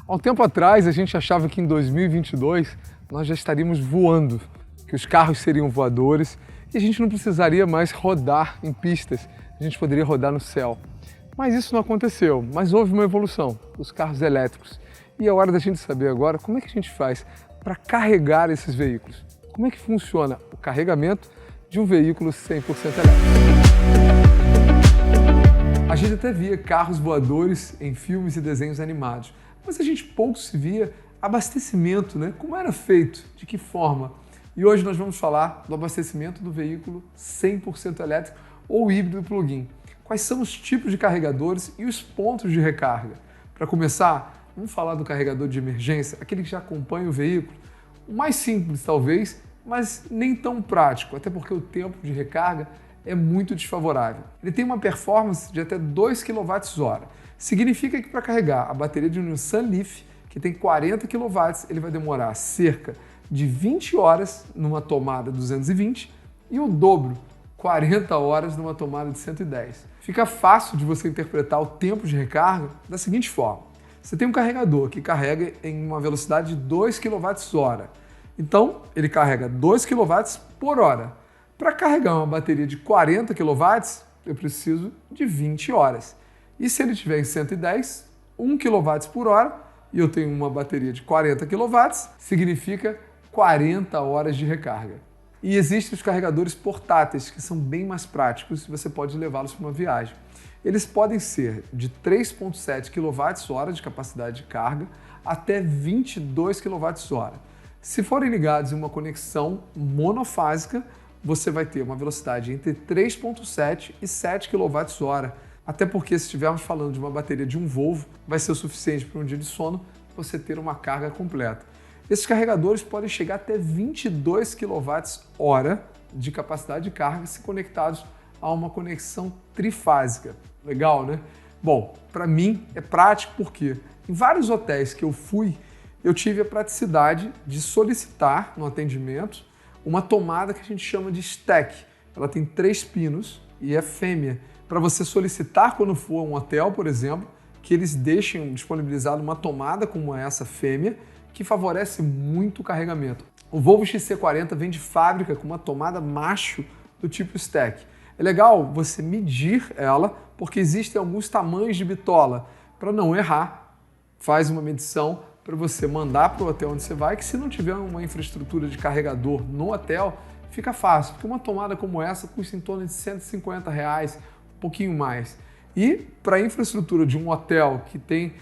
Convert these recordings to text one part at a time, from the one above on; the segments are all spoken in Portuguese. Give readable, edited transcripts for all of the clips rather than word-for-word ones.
Há um tempo atrás, a gente achava que em 2022 nós já estaríamos voando, que os carros seriam voadores e a gente não precisaria mais rodar em pistas, a gente poderia rodar no céu. Mas isso não aconteceu, mas houve uma evolução, os carros elétricos. E é hora da gente saber agora como é que a gente faz para carregar esses veículos. Como é que funciona o carregamento de um veículo 100% elétrico. A gente até via carros voadores em filmes e desenhos animados, mas a gente pouco se via abastecimento, né? Como era feito, de que forma. E hoje nós vamos falar do abastecimento do veículo 100% elétrico ou híbrido plug-in. Quais são os tipos de carregadores e os pontos de recarga? Para começar, vamos falar do carregador de emergência, aquele que já acompanha o veículo. O mais simples, talvez, mas nem tão prático, até porque o tempo de recarga é muito desfavorável. Ele tem uma performance de até 2 kWh. Significa que para carregar a bateria de um Nissan Leaf, que tem 40 kW, ele vai demorar cerca de 20 horas numa tomada 220 e o dobro, 40 horas numa tomada de 110. Fica fácil de você interpretar o tempo de recarga da seguinte forma. Você tem um carregador que carrega em uma velocidade de 2 kWh. Então, ele carrega 2 kW por hora. Para carregar uma bateria de 40 kW, eu preciso de 20 horas. E se ele estiver em 110, 1 kW por hora, e eu tenho uma bateria de 40 kW, significa 40 horas de recarga. E existem os carregadores portáteis, que são bem mais práticos e você pode levá-los para uma viagem. Eles podem ser de 3,7 kWh de capacidade de carga até 22 kWh. Se forem ligados em uma conexão monofásica, você vai ter uma velocidade entre 3,7 e 7 kWh. Até porque se estivermos falando de uma bateria de um Volvo, vai ser o suficiente para um dia de sono você ter uma carga completa. Esses carregadores podem chegar até 22 kWh de capacidade de carga se conectados a uma conexão trifásica. Legal, né? Bom, para mim é prático porque em vários hotéis que eu fui, eu tive a praticidade de solicitar no atendimento uma tomada que a gente chama de stack. Ela tem 3 pinos e é fêmea. Para você solicitar quando for a um hotel, por exemplo, que eles deixem disponibilizado uma tomada como essa fêmea, que favorece muito o carregamento. O Volvo XC40 vem de fábrica com uma tomada macho do tipo stack. É legal você medir ela, porque existem alguns tamanhos de bitola. Para não errar, faz uma medição para você mandar para o hotel onde você vai, que se não tiver uma infraestrutura de carregador no hotel, fica fácil, porque uma tomada como essa custa em torno de R$150, um pouquinho mais. E para a infraestrutura de um hotel que tem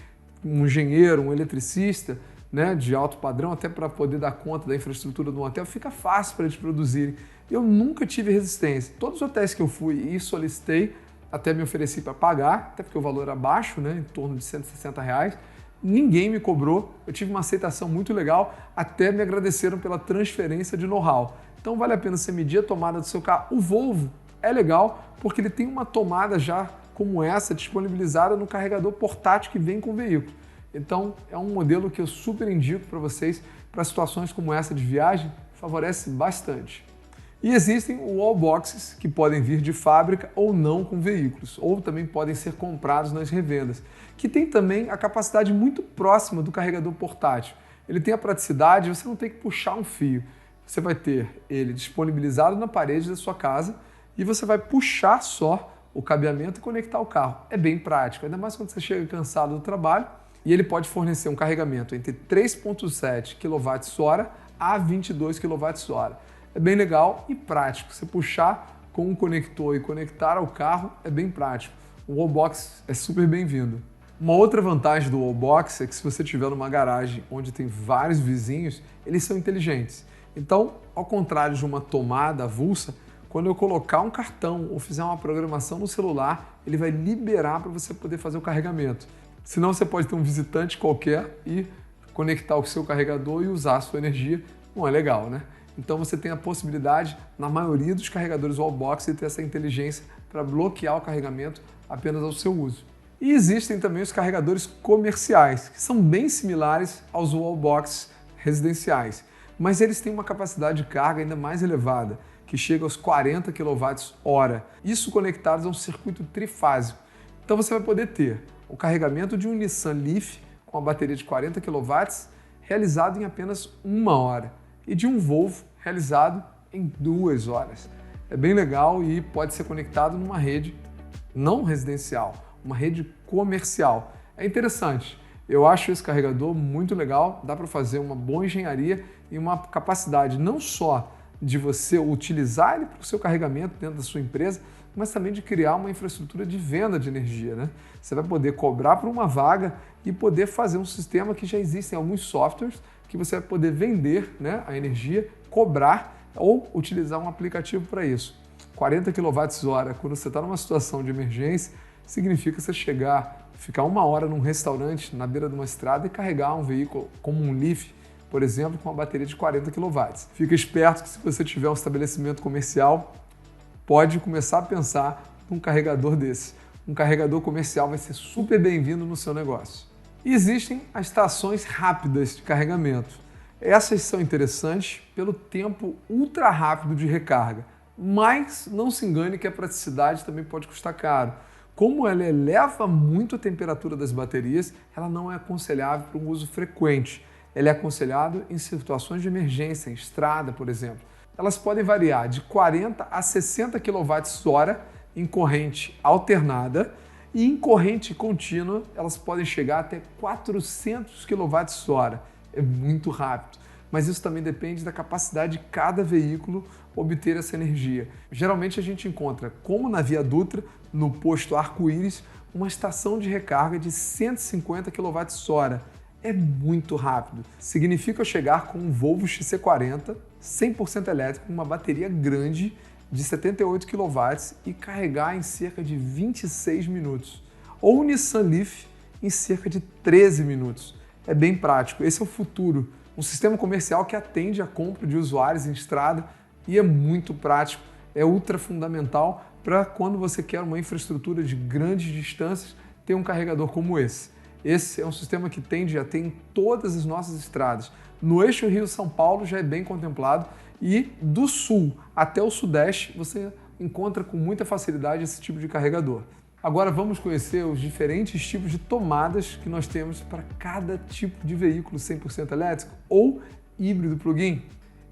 um engenheiro, um eletricista, né, de alto padrão, até para poder dar conta da infraestrutura do hotel, fica fácil para eles produzirem. Eu nunca tive resistência. Todos os hotéis que eu fui e solicitei, até me ofereci para pagar, até porque o valor era baixo, né, em torno de R$160, ninguém me cobrou, eu tive uma aceitação muito legal, até me agradeceram pela transferência de know-how. Então vale a pena você medir a tomada do seu carro. O Volvo é legal porque ele tem uma tomada já como essa disponibilizada no carregador portátil que vem com o veículo. Então é um modelo que eu super indico para vocês, para situações como essa de viagem, favorece bastante. E existem wallboxes que podem vir de fábrica ou não com veículos, ou também podem ser comprados nas revendas, que tem também a capacidade muito próxima do carregador portátil. Ele tem a praticidade, você não tem que puxar um fio. Você vai ter ele disponibilizado na parede da sua casa e você vai puxar só o cabeamento e conectar o carro. É bem prático, ainda mais quando você chega cansado do trabalho, e ele pode fornecer um carregamento entre 3,7 kWh a 22 kWh. É bem legal e prático. Você puxar com um conector e conectar ao carro é bem prático. O wallbox é super bem-vindo. Uma outra vantagem do wallbox é que se você estiver numa garagem onde tem vários vizinhos, eles são inteligentes. Então, ao contrário de uma tomada avulsa, quando eu colocar um cartão ou fizer uma programação no celular, ele vai liberar para você poder fazer o carregamento. Senão você pode ter um visitante qualquer e conectar o seu carregador e usar a sua energia. Não é legal, né? Então você tem a possibilidade, na maioria dos carregadores wallbox, de ter essa inteligência para bloquear o carregamento apenas ao seu uso. E existem também os carregadores comerciais, que são bem similares aos wallbox residenciais, mas eles têm uma capacidade de carga ainda mais elevada, que chega aos 40 kWh, isso conectados a um circuito trifásico. Então você vai poder ter o carregamento de um Nissan Leaf com a bateria de 40 kW, realizado em apenas 1 hora, e de um Volvo, realizado em 2 horas. É bem legal e pode ser conectado numa rede não residencial, uma rede comercial. É interessante. Eu acho esse carregador muito legal, dá para fazer uma boa engenharia e uma capacidade não só de você utilizar ele para o seu carregamento dentro da sua empresa, mas também de criar uma infraestrutura de venda de energia, né? Você vai poder cobrar por uma vaga e poder fazer um sistema que já existem alguns softwares que você vai poder vender, né, a energia, cobrar ou utilizar um aplicativo para isso. 40 kWh, quando você está numa situação de emergência, significa você ficar 1 hora num restaurante na beira de uma estrada e carregar um veículo como um Leaf, por exemplo, com uma bateria de 40 kW. Fica esperto que se você tiver um estabelecimento comercial, pode começar a pensar num carregador desse. Um carregador comercial vai ser super bem-vindo no seu negócio. E existem as estações rápidas de carregamento. Essas são interessantes pelo tempo ultra rápido de recarga, mas não se engane que a praticidade também pode custar caro. Como ela eleva muito a temperatura das baterias, ela não é aconselhável para um uso frequente. Ela é aconselhado em situações de emergência, em estrada, por exemplo. Elas podem variar de 40 a 60 kWh em corrente alternada e em corrente contínua elas podem chegar até 400 kWh. É muito rápido, mas isso também depende da capacidade de cada veículo obter essa energia. Geralmente a gente encontra, como na Via Dutra, no posto Arco-Íris, uma estação de recarga de 150 kWh. É muito rápido. Significa chegar com um Volvo XC40 100% elétrico, com uma bateria grande de 78 kW e carregar em cerca de 26 minutos. Ou o Nissan Leaf em cerca de 13 minutos. É bem prático. Esse é o futuro. Um sistema comercial que atende a compra de usuários em estrada e é muito prático. É ultra fundamental para quando você quer uma infraestrutura de grandes distâncias, ter um carregador como esse. Esse é um sistema que tende a ter em todas as nossas estradas. No eixo Rio-São Paulo já é bem contemplado e do sul até o sudeste você encontra com muita facilidade esse tipo de carregador. Agora vamos conhecer os diferentes tipos de tomadas que nós temos para cada tipo de veículo 100% elétrico ou híbrido plug-in.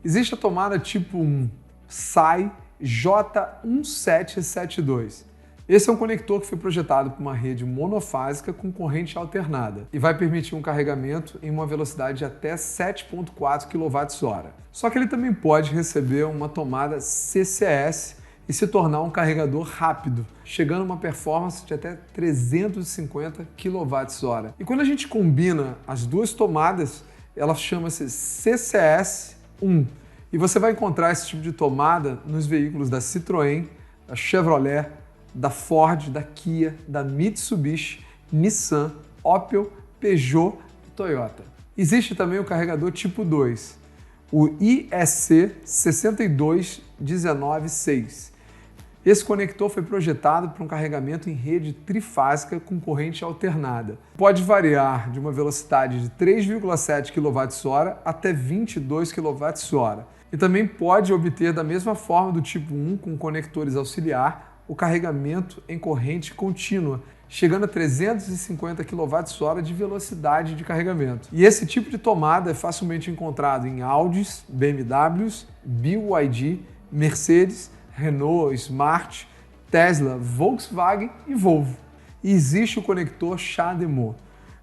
Existe a tomada tipo 1 SAI J1772. Esse é um conector que foi projetado para uma rede monofásica com corrente alternada e vai permitir um carregamento em uma velocidade de até 7,4 kWh. Só que ele também pode receber uma tomada CCS e se tornar um carregador rápido, chegando a uma performance de até 350 kWh. E quando a gente combina as duas tomadas, ela chama-se CCS1. E você vai encontrar esse tipo de tomada nos veículos da Citroën, da Chevrolet, da Ford, da Kia, da Mitsubishi, Nissan, Opel, Peugeot e Toyota. Existe também o carregador tipo 2, o IEC 62196. Esse conector foi projetado para um carregamento em rede trifásica com corrente alternada. Pode variar de uma velocidade de 3,7 kWh até 22 kWh. E também pode obter da mesma forma do tipo 1 com conectores auxiliar o carregamento em corrente contínua, chegando a 350 kWh de velocidade de carregamento. E esse tipo de tomada é facilmente encontrado em Audis, BMWs, BYD, Mercedes, Renault, Smart, Tesla, Volkswagen e Volvo. E existe o conector CHAdeMO,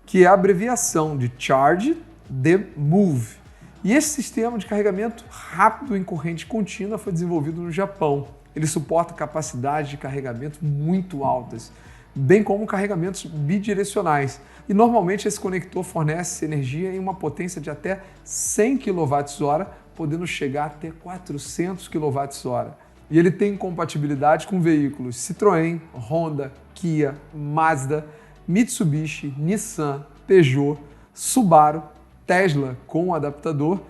que é a abreviação de Charge the Move. E esse sistema de carregamento rápido em corrente contínua foi desenvolvido no Japão. Ele suporta capacidades de carregamento muito altas, bem como carregamentos bidirecionais. E normalmente esse conector fornece energia em uma potência de até 100 kWh, podendo chegar até 400 kWh. E ele tem compatibilidade com veículos Citroën, Honda, Kia, Mazda, Mitsubishi, Nissan, Peugeot, Subaru, Tesla com adaptador,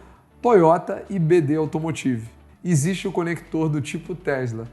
Toyota e BD Automotive. Existe o conector do tipo Tesla.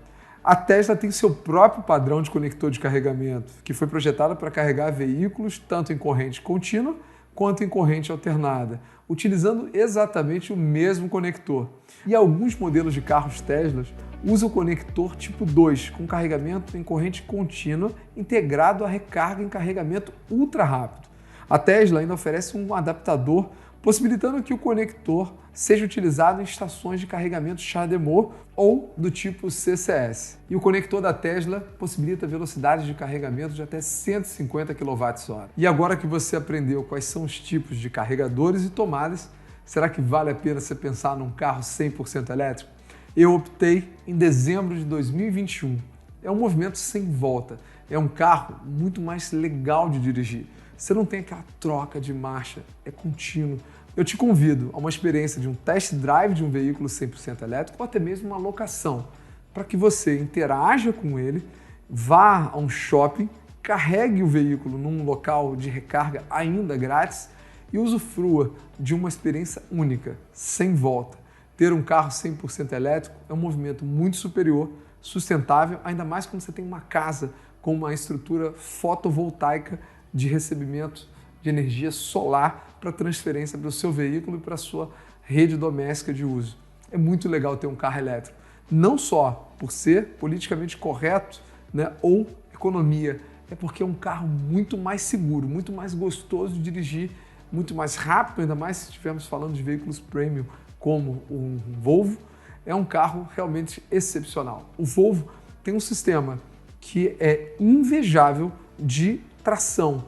A Tesla tem seu próprio padrão de conector de carregamento, que foi projetado para carregar veículos tanto em corrente contínua quanto em corrente alternada, utilizando exatamente o mesmo conector. E alguns modelos de carros Tesla usam o conector tipo 2, com carregamento em corrente contínua integrado à recarga em carregamento ultra rápido. A Tesla ainda oferece um adaptador possibilitando que o conector seja utilizado em estações de carregamento CHAdeMO ou do tipo CCS. E o conector da Tesla possibilita velocidades de carregamento de até 150 kWh. E agora que você aprendeu quais são os tipos de carregadores e tomadas, será que vale a pena você pensar num carro 100% elétrico? Eu optei em dezembro de 2021. É um movimento sem volta. É um carro muito mais legal de dirigir. Você não tem aquela troca de marcha, é contínuo. Eu te convido a uma experiência de um test drive de um veículo 100% elétrico ou até mesmo uma locação, para que você interaja com ele, vá a um shopping, carregue o veículo num local de recarga ainda grátis e usufrua de uma experiência única, sem volta. Ter um carro 100% elétrico é um movimento muito superior, sustentável, ainda mais quando você tem uma casa com uma estrutura fotovoltaica de recebimento de energia solar para transferência para o seu veículo e para a sua rede doméstica de uso. É muito legal ter um carro elétrico, não só por ser politicamente correto, né, ou economia, é porque é um carro muito mais seguro, muito mais gostoso de dirigir, muito mais rápido, ainda mais se estivermos falando de veículos premium como um Volvo. É um carro realmente excepcional. O Volvo tem um sistema que é invejável de tração.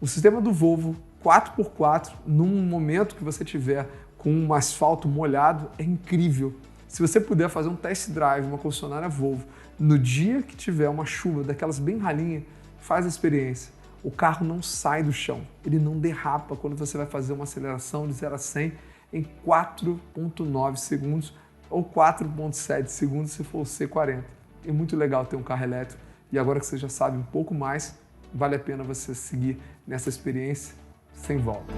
O sistema do Volvo 4x4, num momento que você tiver com um asfalto molhado, é incrível. Se você puder fazer um test drive, uma concessionária Volvo, no dia que tiver uma chuva daquelas bem ralinha, faz a experiência. O carro não sai do chão, ele não derrapa quando você vai fazer uma aceleração de 0 a 100 em 4,9 segundos ou 4,7 segundos se for o C40. É muito legal ter um carro elétrico e agora que você já sabe um pouco mais, vale a pena você seguir nessa experiência sem volta.